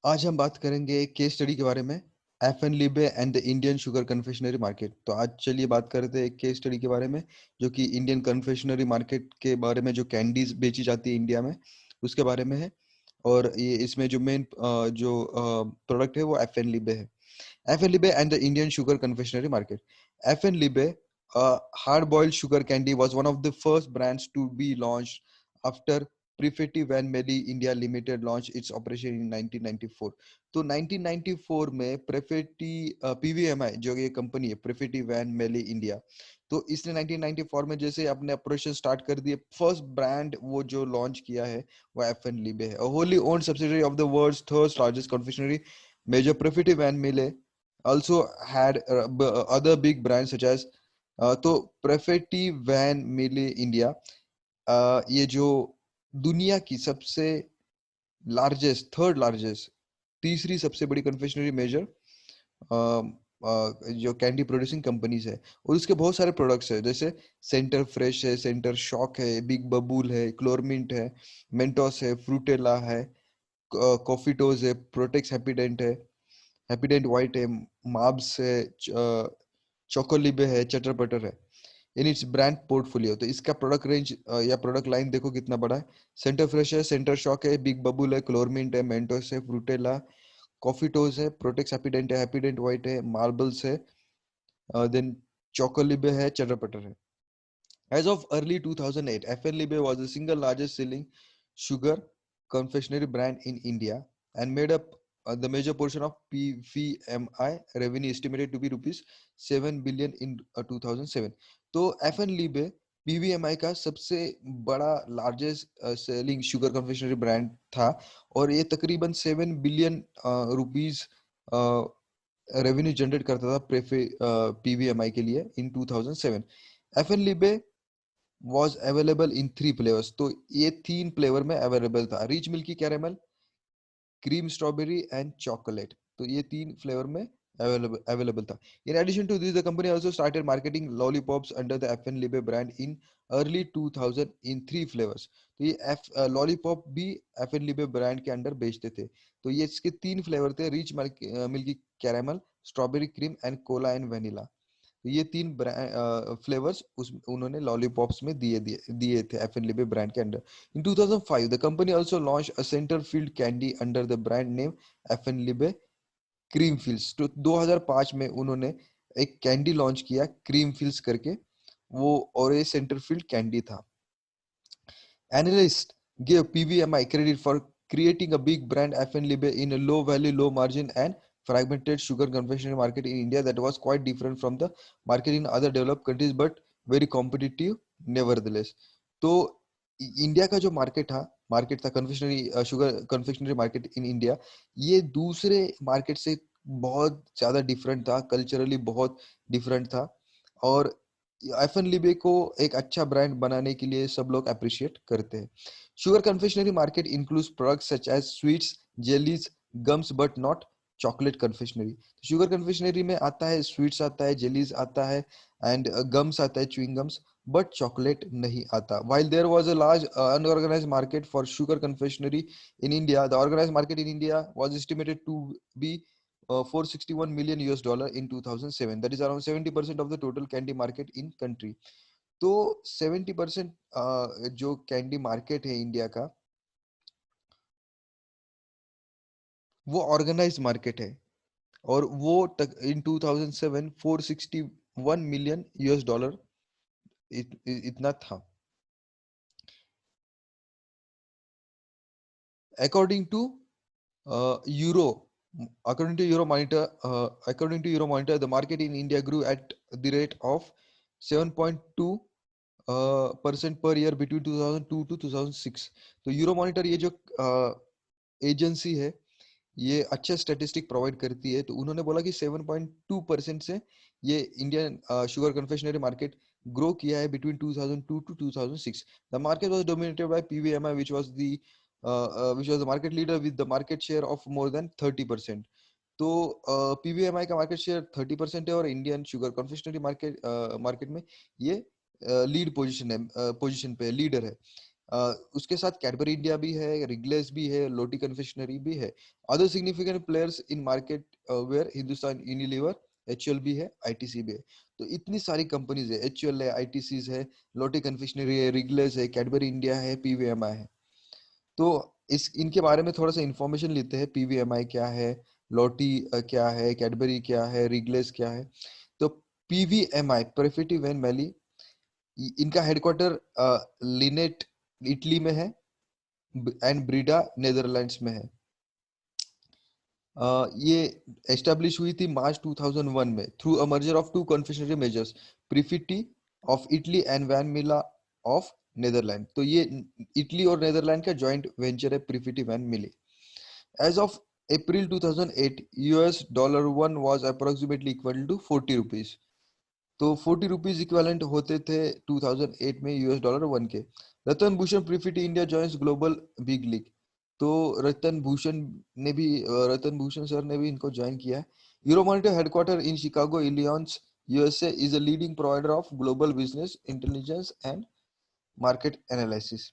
आज हम बात करेंगे एक केस स्टडी के बारे में, Alpenliebe and the Indian sugar confectionery market. तो आज चलिए बात करते हैं एक केस स्टडी के बारे में, जो कि इंडियन कन्फेक्शनरी मार्केट के बारे में, जो कैंडीज बेची जाती है इंडिया में, उसके बारे में है। और ये इसमें जो मेन जो प्रोडक्ट है वो एफएनलीबे है। Alpenliebe and the Indian sugar confectionery market. Alpenliebe hard boiled sugar candy was one of the first brands to be launched after Prefetti Van Meli India Limited launched its operation in 1994। तो 1994 में प्रेफेटी पीवीएमआई जो ये company है, प्रेफेटी van मेली India, तो इसने 1994 में जैसे अपने ऑपरेशन स्टार्ट कर दिए, फर्स्ट ब्रांड वो जो लॉन्च किया है वो एफएनलीबे है, wholly owned subsidiary of the world's third largest confectionery major. Perfetti Van Melle also had other big brands such as तो प्रेफेटी वैन मिले इंडिया ये जो दुनिया की सबसे लार्जेस्ट, थर्ड लार्जेस्ट, तीसरी सबसे बड़ी कन्फेक्शनरी मेजर जो कैंडी प्रोड्यूसिंग कंपनीज है, और उसके बहुत सारे प्रोडक्ट्स है, जैसे सेंटर फ्रेश है, सेंटर शॉक है, बिग बबूल है, क्लोरमिंट है, मेंटोस है, फ्रूटेला है, कॉफीटोज है, प्रोटेक्स हैप्पीडेंट है, हैप्पीडेंट व्हाइट है, मार्ब्स है, चोकोलिबे है, चटर बटर है इन इट्स ब्रांड पोर्टफोलियो। तो इसका प्रोडक्ट रेंज या प्रोडक्ट लाइन देखो कितना बड़ा है। सेंटर फ्रेश है, सेंटर शॉक है, बिग बबूल है, क्लोरमिंट है, मेंटोस है, फ्रूटेला, कॉफी टोज है, प्रोटेक्स हैप्पीडेंट है, हैप्पीडेंट व्हाइट है, मार्बल्स है, देन चोकोलिबे है, चटर पटर है। As of early 2008, FNLibe was the single largest selling sugar confectionery brand in India and made up the major portion of PVMI revenue, estimated to be rupees 7 billion in 2007। तो FNLibe PVMI का सबसे बड़ा largest selling sugar confectionery brand था, और ये तकरीबन 7 billion rupees revenue generate करता था पीवीएमआई के लिए इन 2007। FNLibe was available in 3 flavors। तो ये 3 फ्लेवर में अवेलेबल था, rich milky caramel, cream strawberry and chocolate. तो ये 3 फ्लेवर में अवेलेबल था। In addition to this the company also started marketing lollipops under the Alpenliebe brand in early 2000 in 3 flavours. तो ये लॉलीपॉप भी एफएनलीबे ब्रांड के अंडर बेचते थे। तो ये इसके 3 फ्लेवर थे, rich milky caramel, strawberry cream and Cola and vanilla. ये 3 फ्लेवर्स उस उन्होंने लॉलीपॉप्स में दिए दिए दिए थे एफएनलीबे ब्रांड के under. In 2005 the company also launch a centre filled candy under the brand name Alpenliebe cream fills. तो 2005 में उन्होंने एक कैंडी लॉन्च किया क्रीम फिल्स करके, वो और ये सेंटर फील्ड कैंडी था। Analysts gave PVMI credit for creating a big brand FNLibe in a low value, low margin and fragmented sugar confectionery market in India that was quite different from the market in other developed countries but very competitive nevertheless। तो India का जो market था confectionery sugar confectionery market in India, ये दूसरे market से बहुत ज्यादा different था, कल्चरली बहुत डिफरेंट था, और एफएनलीबे को एक अच्छा ब्रांड बनाने के लिए सब लोग अप्रिशिएट करते हैं। Sugar confectionery market includes products such as sweets, jellies, gums but not chocolate confectionery. Sugar confectionery में आता है स्वीट्स, आता है जेलीज, आता है एंड गम्स आता है, च्युइंग गम्स, बट चॉकलेट नहीं आता। While there was a large unorganized market for sugar confectionery in India, the organized market in India was estimated to be 461 million US dollar in 2007। That is around 70% of the total candy market in country। तो 70% जो candy market है India का, वो organise market है, और वो तक इन 2007 461 million US dollar इतना था। According to euro according to euro monitor, the market in India grew at the rate of 7.2 percent per year between 2002 to 2006। तो यूरो मॉनिटर ये जो एजेंसी है, ये अच्छा स्टैटिस्टिक प्रोवाइड करती है, तो उन्होंने बोला कि 7.2% से ये Indian sugar confectionery market grow किया है between 2002 to 2006। The market was dominated by PVMI which was the market leader with the market share of more than 30%। तो पीवीएमआई का मार्केट शेयर 30% है, और इंडियन शुगर कन्फेक्शनरी मार्केट में ये lead position पे leader है। उसके साथ कैडबरी इंडिया भी है, रिगलेस भी है, लोटी कन्फेक्शनरी भी है। Other significant players in market where Hindustan Unilever, HUL भी है, आईटीसी भी है। तो इतनी सारी कंपनीज है, एचयूएल है, आईटीसी है, लोटी कन्फेक्शनरी है, रिगलेस है, कैडबरी इंडिया है, पीवीएमआई है। तो इस इनके बारे में थोड़ा सा इंफॉर्मेशन लेते हैं। पीवीएमआई क्या है, लोटी क्या है, कैडबरी क्या है, रिगलेस क्या है। तो पीवीएमआई प्रेफिटिव एंड वैली, इनका हेडक्वार्टर लिनेट इटली में है एंड ब्रीडा नेदरलैंड्स में है। ये एस्टेब्लिश हुई थी मार्च 2001 में through a merger of two confectionery majors, Perfetti of Italy and Van Melle of Netherland. तो ये इटली और नेदरलैंड का जॉइंट वेंचर है, Perfetti Van Melle. As of April 2008, US dollar one was approximately equal to 40 rupees. तो 40 rupees equivalent होते थे 2008 में US dollar one K. Ratan Bhushan Perfetti India joins global big league. तो रतन भूषण सर ने भी इनको ज्वाइन किया है। Euromonitor headquartered in Chicago Illinois, USA, is a leading provider of global business intelligence and market analysis.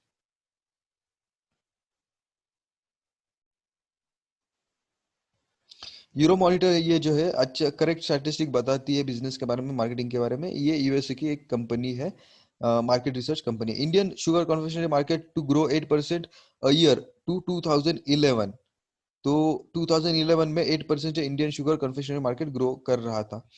Euromonitor ये जो है अच्छा करेक्ट स्टैटिस्टिक बताती है बिजनेस के बारे में, मार्केटिंग के बारे में। ये यूएसए की एक कंपनी है, market research company. Indian sugar confectionery market to grow 8% a year to 2011। तो 2011 में 8% Indian sugar confectionery market grow कर रहा था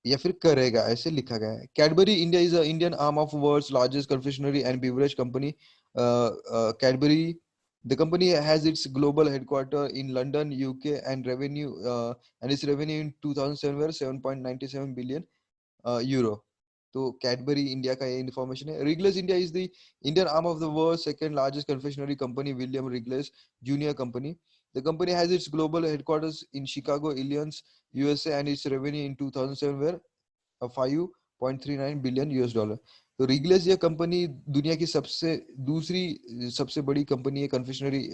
या फिर करेगा, ऐसे लिखा गया है। Cadbury India is a Indian arm of world's largest confectionery and beverage company, Cadbury. The company has its global headquarter in London, UK, and its revenue in 2007 were 7.97 billion euro. तो कैडबरी इंडिया का ये information है। Wrigley's India is the Indian arm of the world second largest confectionery company, William Wrigley's junior company. The company has its global headquarters in Chicago, Illinois, USA, and its revenue in 2007 were 5.39 billion US dollar. तो रिगलेस ये company दुनिया की दूसरी सबसे बड़ी company है confectionery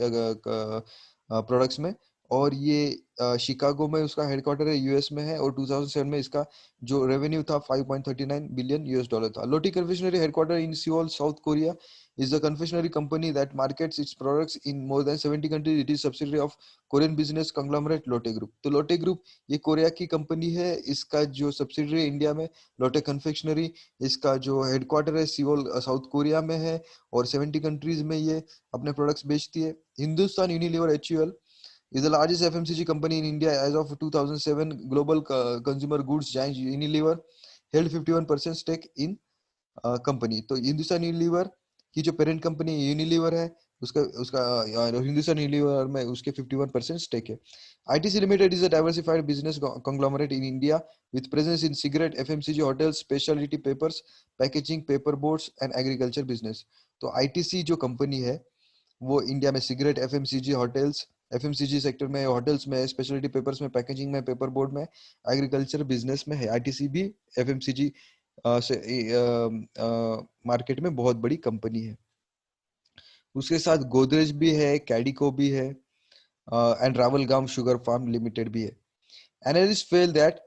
products में। और ये शिकागो में उसका हेडक्वार्टर है, यूएस में है। और 2007 में इसका जो रेवेन्यू था 5.39 बिलियन यूएस डॉलर था। Lotte confectionery headquartered in Seoul, South Korea, is a confectionery company that markets its products in more than 70 countries. It is subsidiary of Korean business conglomerate Lotte Group. तो लोटे group ये Korea की company है। इसका जो subsidiary India में लोटे confectionery, इसका जो headquarter है सियोल, साउथ कोरिया में है। और 70 कंट्रीज में ये अपने प्रोडक्ट्स बेचती है। Hindustan Unilever, HUL, is the largest FMCG company in India as of 2007. Global consumer goods giant Unilever held 51% stake in company. तो हिंदुस्तान यूनिलीवर की जो पेरेंट कंपनी यूनिलीवर है, उसका उसका हिंदुस्तान यूनिलीवर में उसके 51% स्टेक है। ITC limited is a diversified business conglomerate in India with presence in cigarette, FMCG, hotels, speciality papers, packaging, paper boards and agriculture business. तो आईटीसी जो कंपनी है वो इंडिया में cigarette, FMCG, hotels, FMCG sector में, hotels में, speciality papers में, packaging में, paper board में, एग्रीकल्चर बिजनेस में है। आईटीसी भी एफएमसीजी से मार्केट में बहुत बड़ी कंपनी है। उसके साथ गोदरेज भी है, कैडिको भी है, and Ravalgaon sugar farm limited भी है। Analyst fail that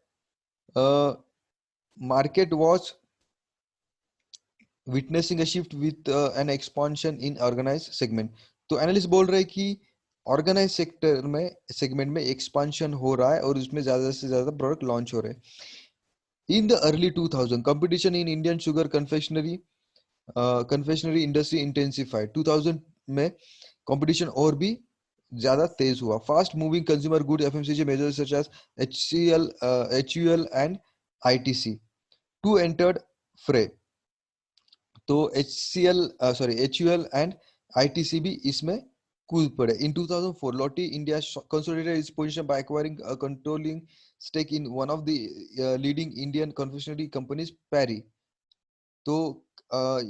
market was witnessing a shift with an expansion in organise segment. तो एनालिस्ट बोल रहे हैं कि ऑर्गेनाइज सेक्टर में सेगमेंट में एक्सपांशन हो रहा है और उसमें ज्यादा से ज्यादा प्रोडक्ट लॉन्च हो रहे हैं। In the early 2000 competition in Indian sugar confectionery industry intensified. 2000 में कंपटीशन और भी ज्यादा तेज हुआ। Fast moving consumer good FMCG majors such as HCL, HUL and ITC too entered fray. तो एचयूएल एंड आईटीसी भी इसमें कूद पड़े। इन 2004 लोटी India consolidated its position by acquiring a controlling stake in one of the leading Indian confectionery companies, Perry। तो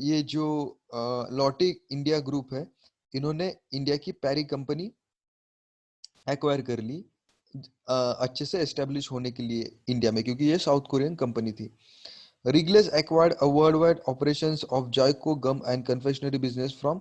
ये जो लॉटी India group है, इन्होंने इंडिया की पैरी कंपनी एक्वायर कर ली अच्छे से एस्टेब्लिश होने के लिए इंडिया में, क्योंकि ये साउथ कोरियन कंपनी थी। Wrigley's acquired a world wide operations of Joyco gum and confectionery business from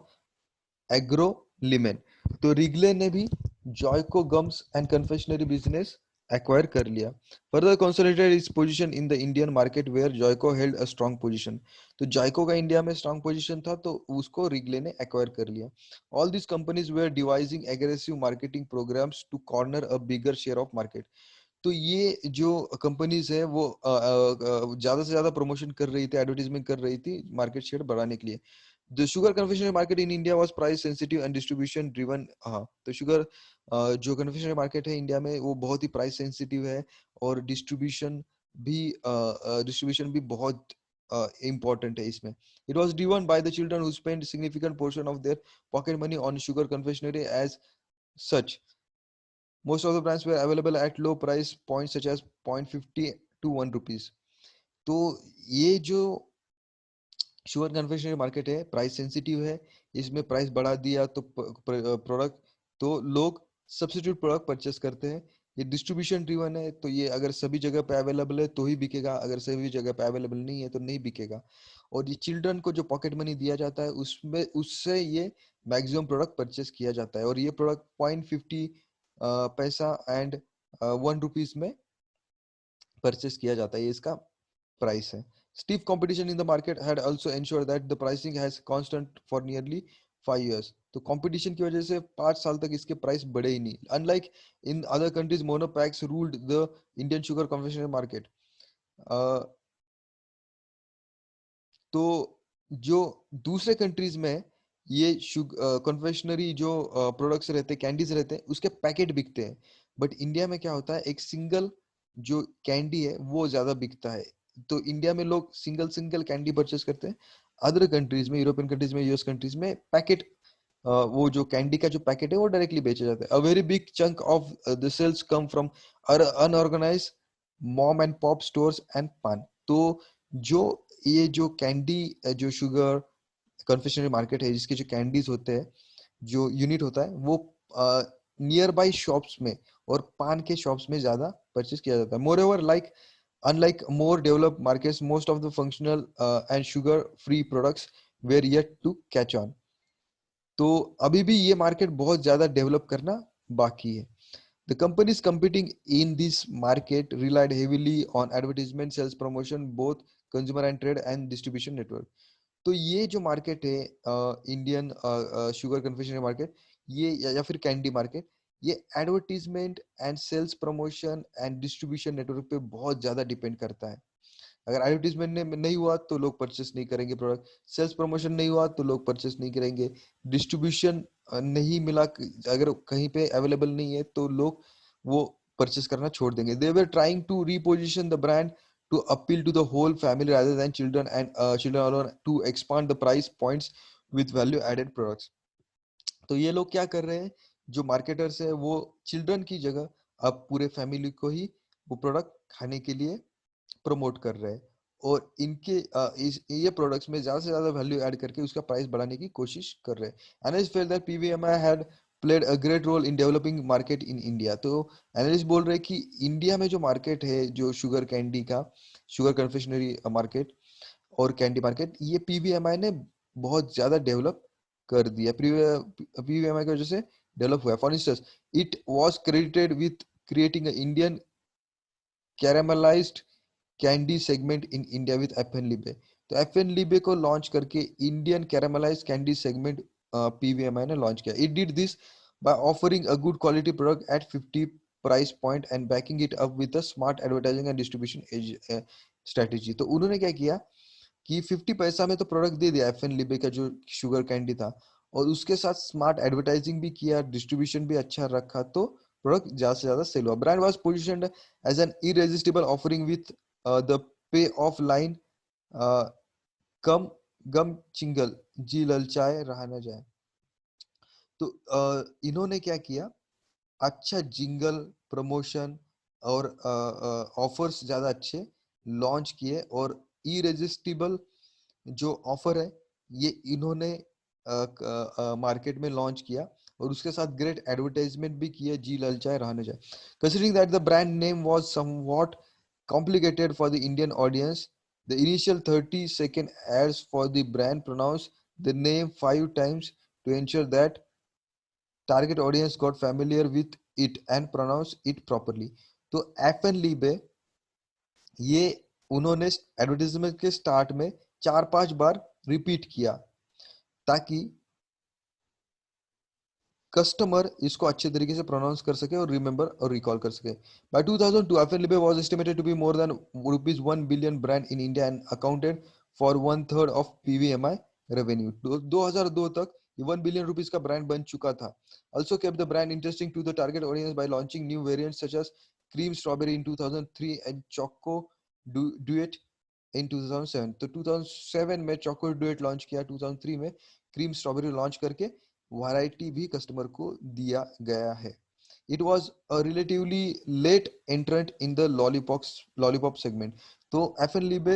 Agrolimen. तो रिगले ने भी Joyco gums and confectionery business acquire कर लिया. Further consolidated its position in the Indian market where Joyco held a strong position. तो Joyco का India में strong position था, तो उसको रिगले ने एक्वायर कर लिया. All this companies were devising aggressive marketing programmes to corner a bigger share of market. तो ये जो कंपनीज है वो ज्यादा से ज्यादा प्रमोशन कर रही थी, एडवर्टीजमेंट कर रही थी मार्केट शेयर बढ़ाने के लिए. The sugar confectionery market in India was price sensitive and distribution driven. हाँ, तो शुगर जो कन्फेक्शनरी मार्केट है इंडिया में वो बहुत ही प्राइस सेंसिटिव है, और डिस्ट्रीब्यूशन भी बहुत इम्पोर्टेंट है इसमें. It was driven by the children who spend significant portion of their pocket money on sugar confectionery as such. Most of the brands were available at low price points such as 0.50 to 1 rupees. तो ये जो sugar confectionery market है price sensitive है, इसमें price बढ़ा दिया तो product, तो लोग सब्स्टिट्यूट प्रोडक्ट परचेस करते हैं. ये डिस्ट्रीब्यूशन ड्रिवन है, तो ये अगर सभी जगह पे अवेलेबल है तो ही बिकेगा, अगर सभी जगह पे अवेलेबल नहीं है तो नहीं बिकेगा. और ये चिल्ड्रन को जो पॉकेट मनी दिया जाता है उसमें उससे ये मैक्सिमम प्रोडक्ट परचेस किया जाता है, और ये प्रोडक्ट 0.50 पैसा एंड 1 रुपीज में परचेस किया जाता है, ये इसका प्राइस है. Stiff competition in the market had also ensured that the pricing has constant for nearly 5 years. तो कंपटीशन की वजह से 5 साल तक इसके प्राइस बढ़े ही नहीं. Unlike in other countries monopacks ruled the Indian sugar confectionery market. तो जो दूसरे कंट्रीज में ये कन्फेक्शनरी जो प्रोडक्ट्स रहते हैं, कैंडीज रहते हैं, उसके पैकेट बिकते हैं. बट इंडिया में क्या होता है, एक सिंगल जो कैंडी है वो ज्यादा बिकता है. तो इंडिया में लोग सिंगल सिंगल कैंडी परचेस करते हैं. अदर कंट्रीज में, यूरोपियन कंट्रीज में, यूएस कंट्रीज में पैकेट, वो जो कैंडी का जो पैकेट है वो डायरेक्टली बेचा जाता है. A very big chunk of the sales come from unorganised mom and pop stores and paan. तो जो ये जो कैंडी, जो शुगर कन्फेक्शनरी मार्केट है, जिसके जो कैंडीज होते हैं, जो यूनिट होता है वो नियर बाई शॉप्स में और पान के शॉप्स में ज्यादा परचेस किया जाता है. More over, like unlike more developed markets, most of the functional and sugar free products were yet to catch on. तो अभी भी ये मार्केट बहुत ज्यादा डेवलप करना बाकी है. The companies competing in this market relied heavily on advertisement, sales promotion, both consumer and trade and distribution network. तो ये जो मार्केट है इंडियन शुगर कन्फेक्शनरी मार्केट, ये या फिर कैंडी मार्केट, ये advertisement and sales promotion and distribution network पे बहुत ज्यादा डिपेंड करता है. अगर एडवर्टीजमेंट ने नहीं हुआ तो लोग परचेस नहीं करेंगे प्रोडक्ट, सेल्स प्रमोशन नहीं हुआ तो लोग परचेस नहीं करेंगे, डिस्ट्रीब्यूशन नहीं मिला, अगर कहीं पे अवेलेबल नहीं है तो लोग वो परचेस करना छोड़ देंगे. They were trying to reposition the brand to appeal to the whole family rather than children alone, to expand the price points with value added products. तो ये लोग क्या कर रहे हैं, जो मार्केटर्स है वो चिल्ड्रन की जगह अब पूरे फैमिली को ही वो प्रोडक्ट खाने के लिए प्रमोट कर रहे हैं, और इनके ये प्रोडक्ट्स में ज्यादा से ज्यादा वैल्यू ऐड करके उसका प्राइस बढ़ाने की कोशिश कर रहे हैं. Analyst fail that PVMI had played a great role in developing market in India. तो एनालिस्ट बोल रहे हैं कि इंडिया में जो मार्केट है, जो शुगर कैंडी का, शुगर कन्फेक्शनरी मार्केट और कैंडी मार्केट, ये पीवीएमआई ने बहुत ज्यादा डेवलप कर दिया. पीवीएमआई की वजह से डेवलप हुआ. For instance, it was credited with creating Indian caramelized candy segment in India with Alpenliebe. तो एफएन लिबे को लॉन्च करके Indian caramelized candy segment PVMI ने लॉन्च किया. It did this by offering a good quality product at 50 price point and backing it up with a smart advertising and distribution strategy. तो उन्होंने क्या किया कि 50 पैसा में तो प्रोडक्ट दे दिया एफएन लिबे का जो शुगर कैंडी था, और उसके साथ स्मार्ट एडवर्टाइजिंग भी किया, डिस्ट्रीब्यूशन भी अच्छा रखा, तो प्रोडक्ट ज्यादा से ज्यादा सेल हुआ. Brand was positioned as an irresistible offering with the pay off line कम गम चिंगल जी ललचाए रहा न जाए. तो इन्होंने क्या किया, अच्छा जिंगल, प्रमोशन और ऑफर्स ज्यादा अच्छे लॉन्च किए, और इरेजिस्टिबल जो ऑफर है ये इन्होंने मार्केट में लॉन्च किया, और उसके साथ ग्रेट एडवर्टाइजमेंट भी किया, जी ललचाए रहा न जाए. Considering that the brand name was somewhat complicated for the Indian audience, the initial 30-second ads for the brand pronounced the name 5 times to ensure that target audience got familiar with it and pronounced it properly. तो F N लीबे ये उन्होंने advertisement के start में 4-5 बार repeat किया ताकि customer इसको अच्छे तरीके से प्रोनाउंस कर सके और रिमेंबर और रिकॉल कर सके. By 2002, Alphalebe was estimated to be more than rupees 1 billion brand in India and accounted for one third of PVMI revenue. 2002 तक ये 1 billion rupees का ब्रांड बन चुका था. Also kept the brand interesting to the target audience by launching new variants such as cream strawberry in 2003 and choco duet in 2007. तो 2007 में choco duet launch किया, 2003 में cream strawberry लॉन्च करके variety भी कस्टमर को दिया गया है. It was a relatively late entrant in the lollipop segment. तो एफ एन लीबे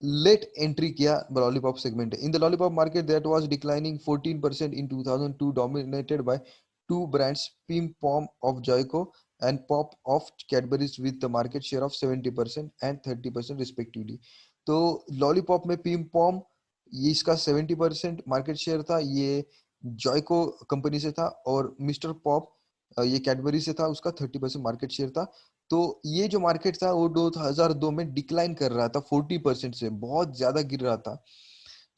लेट एंट्री किया lollipop segment. In the lollipop market that was declining 14% in 2002, dominated by two brands, Pim Pom of Joico and Pop of Cadbury's, with the market share of 70% and 30% respectively. तो lollipop में Pym पॉम ये इसका 70% market share था, ये जॉयको company से था, और mister pop ये कैडबरी से था, उसका 30% मार्केट शेयर था. तो ये जो मार्केट था वो 2002 में डिक्लाइन कर रहा था, 40% से बहुत ज्यादा गिर रहा था.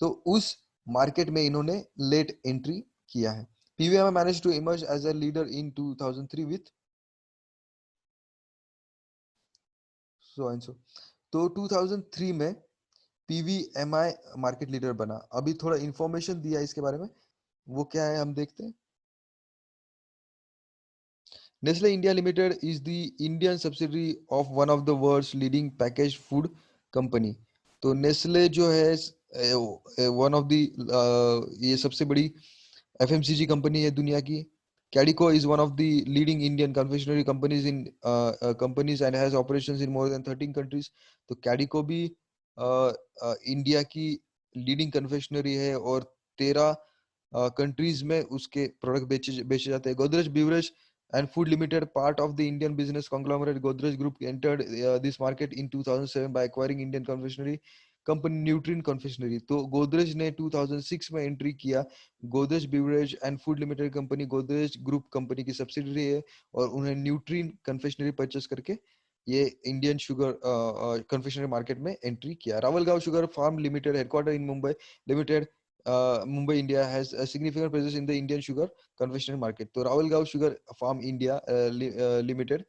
तो उस मार्केट में इन्होंने लेट एंट्री किया है. PVMI managed to emerge as a leader in 2003 with so and so. तो 2003 में PVMI मार्केट लीडर बना. अभी थोड़ा इंफॉर्मेशन दिया इसके बारे में, वो क्या है हम देखते हैं. Nestle India Limited is the Indian subsidiary of one of the world's leading packaged food company. तो नेस्ले जो है वन ऑफ द ये सबसे बड़ी FMCG कंपनी है दुनिया की. Cadico is one of the leading Indian confectionery companies and has operations in more than 13 countries. तो Cadico भी इंडिया की लीडिंग कन्फेक्शनरी है और 13 कंट्रीज में उसके प्रोडक्ट बेचे जाते हैं. Godrej beverage and Food Limited, part of the Indian business conglomerate Godrej Group, entered this market in 2007 by acquiring Indian confectionery company Nutrien Confectionery. तो गोदरेज ने 2006 में एंट्री किया. Godrej beverage and food limited company Godrej group company की subsidiary है और उन्हें Nutrine confectionery purchase करके ये इंडियन शुगर कन्फेक्शनरी मार्केट में एंट्री किया. Ravalgaon sugar farm limited, headquarter in Mumbai limited, Mumbai, India, has a significant presence in the Indian sugar confectionery market. तो Ravalgaon sugar farm India limited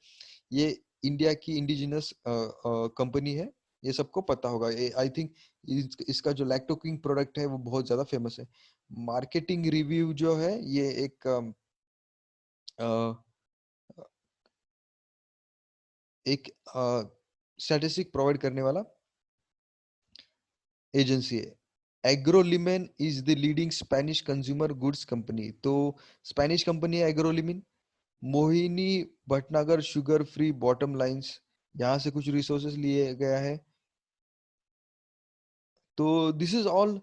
ये India की indigenous company है, ये सबको पता होगा. आई थिंक इसका जो लैक्टो किंग प्रोडक्ट है वो बहुत ज्यादा फेमस है. मार्केटिंग रिव्यू जो है ये एक स्टैटिस्टिक प्रोवाइड करने वाला एजेंसी है. Agrolimen is the leading Spanish consumer goods company. तो स्पेनिश कंपनी है Agrolimen. Mohini Bhatnagar sugar free bottom lines, यहाँ से कुछ रिसोर्सेस लिए गया है. तो this is all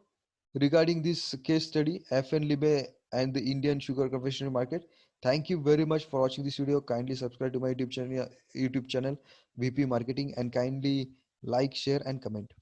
regarding this case study, FN Libe and the Indian sugar confectionery market. Thank you very much for watching this video. Kindly subscribe to my YouTube channel VP Marketing, and kindly like, share and comment.